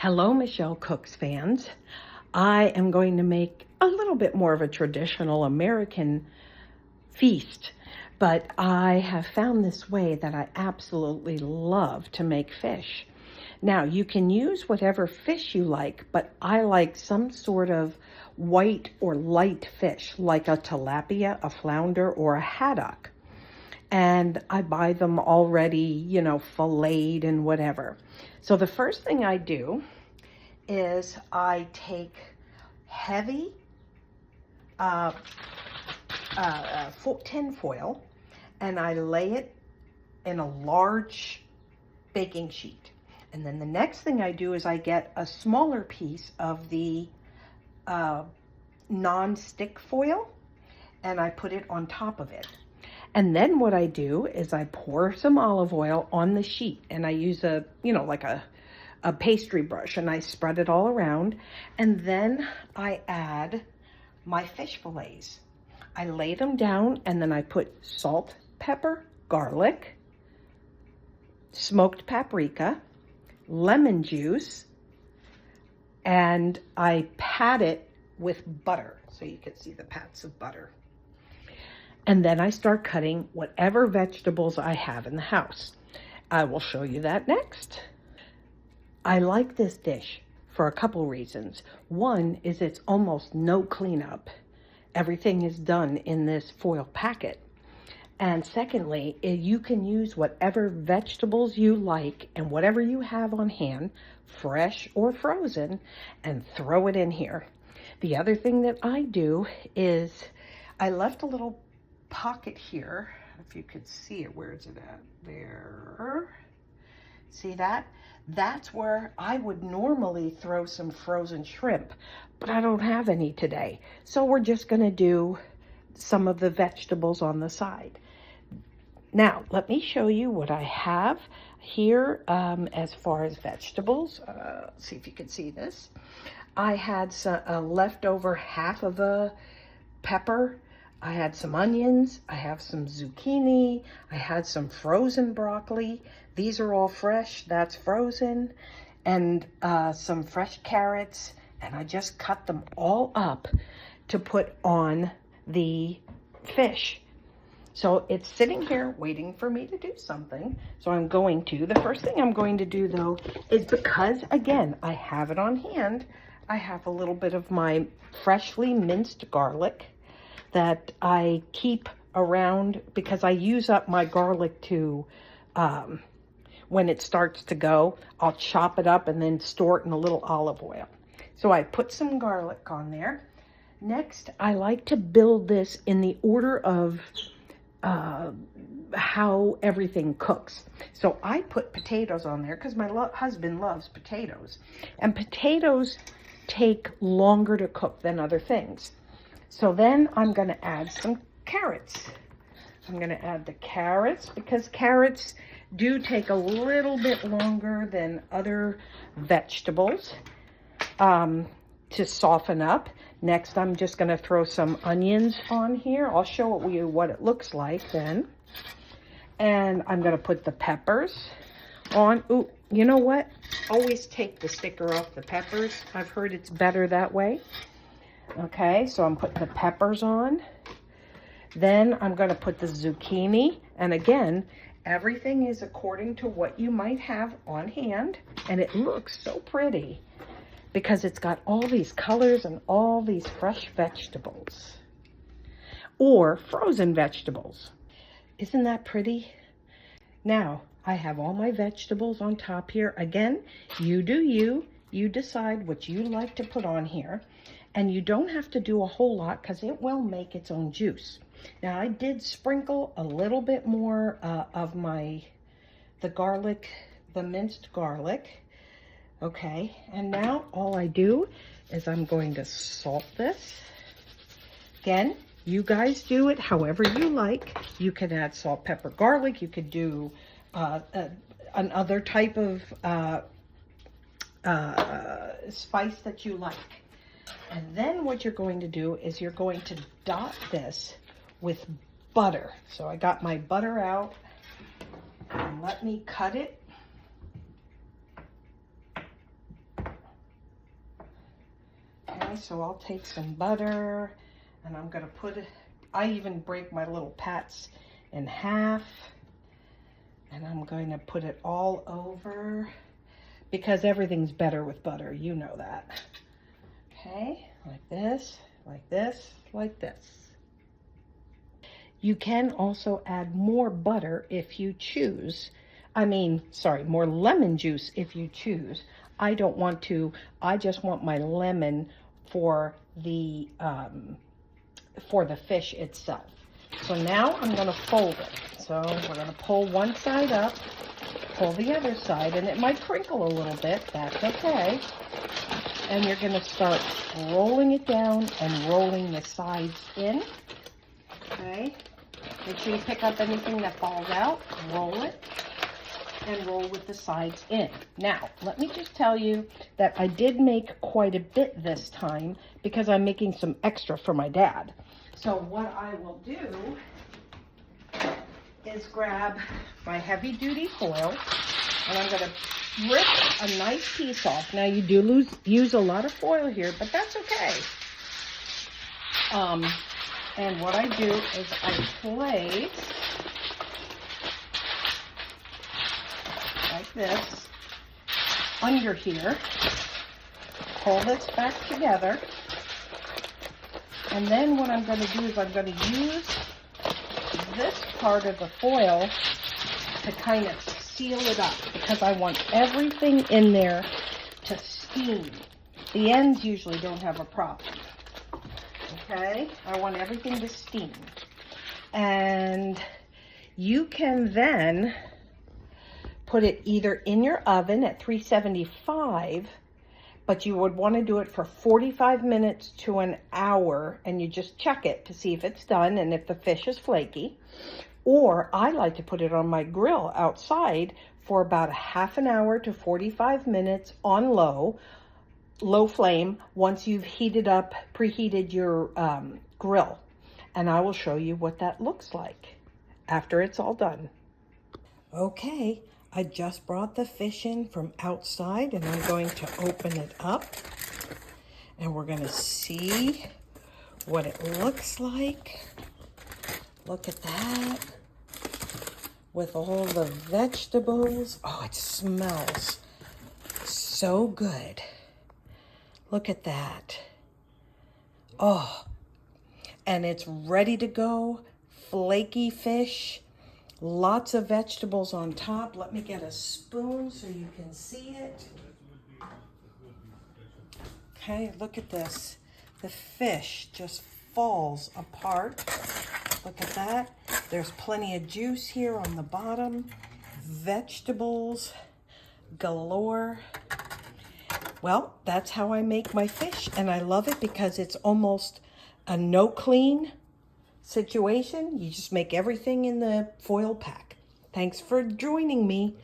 Hello, Michelle Cooks fans. I am going to make a little bit more of a traditional American feast, but I have found this way that I absolutely love to make fish. Now, you can use whatever fish you like, but I like some sort of white or light fish, like a tilapia, a flounder, or a haddock. And I buy them already, filleted and whatever. So the first thing I do is I take heavy tin foil and I lay it in a large baking sheet. And then the next thing I do is I get a smaller piece of the non-stick foil and I put it on top of it. And then what I do is I pour some olive oil on the sheet and I use like a pastry brush and I spread it all around. And then I add my fish fillets. I lay them down and then I put salt, pepper, garlic, smoked paprika, lemon juice, and I pat it with butter so you can see the pats of butter. And then I start cutting whatever vegetables I have in the house. I will show you that next. I like this dish for a couple reasons. One is it's almost no cleanup. Everything is done in this foil packet. And secondly, you can use whatever vegetables you like and whatever you have on hand, fresh or frozen, and throw it in here. The other thing that I do is I left a little pocket here, if you could see it. Where is it at? There. See that? That's where I would normally throw some frozen shrimp, but I don't have any today. So we're just going to do some of the vegetables on the side. Now, let me show you what I have here as far as vegetables. See if you can see this. I had some leftover half of a pepper. I had some onions, I have some zucchini, I had some frozen broccoli. These are all fresh, that's frozen, and some fresh carrots, and I just cut them all up to put on the fish. So it's sitting here waiting for me to do something. So I'm going to. The first thing I'm going to do though is, because again, I have it on hand, I have a little bit of my freshly minced garlic that I keep around because I use up my garlic to, when it starts to go, I'll chop it up and then store it in a little olive oil. So I put some garlic on there. Next, I like to build this in the order of how everything cooks. So I put potatoes on there because my husband loves potatoes. And potatoes take longer to cook than other things. So then I'm going to add some carrots. I'm going to add the carrots because carrots do take a little bit longer than other vegetables to soften up. Next, I'm just going to throw some onions on here. I'll show you what it looks like then. And I'm going to put the peppers on. Ooh, you know what? Always take the sticker off the peppers. I've heard it's better that way. Okay, so I'm putting the peppers on. Then I'm going to put the zucchini. And again, everything is according to what you might have on hand. And it looks so pretty because it's got all these colors and all these fresh vegetables. Or frozen vegetables. Isn't that pretty? Now, I have all my vegetables on top here. Again, you do you. You decide what you like to put on here. And you don't have to do a whole lot because it will make its own juice. Now I did sprinkle a little bit more of the garlic, the minced garlic. Okay, and now all I do is I'm going to salt this. Again, you guys do it however you like. You can add salt, pepper, garlic. You could do another type of spice that you like. And then what you're going to do is you're going to dot this with butter. So I got my butter out and let me cut it. Okay, so I'll take some butter and I'm gonna put it, I even break my little pats in half, and I'm going to put it all over because everything's better with butter, you know that. Okay, like this, like this, like this. You can also add more butter if you choose. More lemon juice if you choose. I don't want to, I just want my lemon for the fish itself. So now I'm gonna fold it. So we're gonna pull one side up, pull the other side, and it might crinkle a little bit, that's okay. And you're gonna start rolling it down and rolling the sides in, okay? Make sure you pick up anything that falls out, roll it, and roll with the sides in. Now, let me just tell you that I did make quite a bit this time because I'm making some extra for my dad. So what I will do is grab my heavy duty foil and I'm gonna rip a nice piece off. Now you do use a lot of foil here, but that's okay. And what I do is I place like this under here, pull this back together, and then what I'm going to do is I'm going to use this part of the foil to kind of seal it up because I want everything in there to steam. The ends usually don't have a problem. Okay, I want everything to steam. And you can then put it either in your oven at 375, but you would want to do it for 45 minutes to an hour, and you just check it to see if it's done and if the fish is flaky. Or I like to put it on my grill outside for about a half an hour to 45 minutes on low flame once you've preheated your grill. And I will show you what that looks like after it's all done. Okay, I just brought the fish in from outside and I'm going to open it up and we're going to see what it looks like. Look at that. With all the vegetables. Oh, it smells so good. Look at that. Oh, and it's ready to go. Flaky fish. Lots of vegetables on top. Let me get a spoon so you can see it. Okay, look at this. The fish just falls apart. Look at that. There's plenty of juice here on the bottom. Vegetables galore. Well, that's how I make my fish, and I love it because it's almost a no clean situation. You just make everything in the foil pack. Thanks for joining me.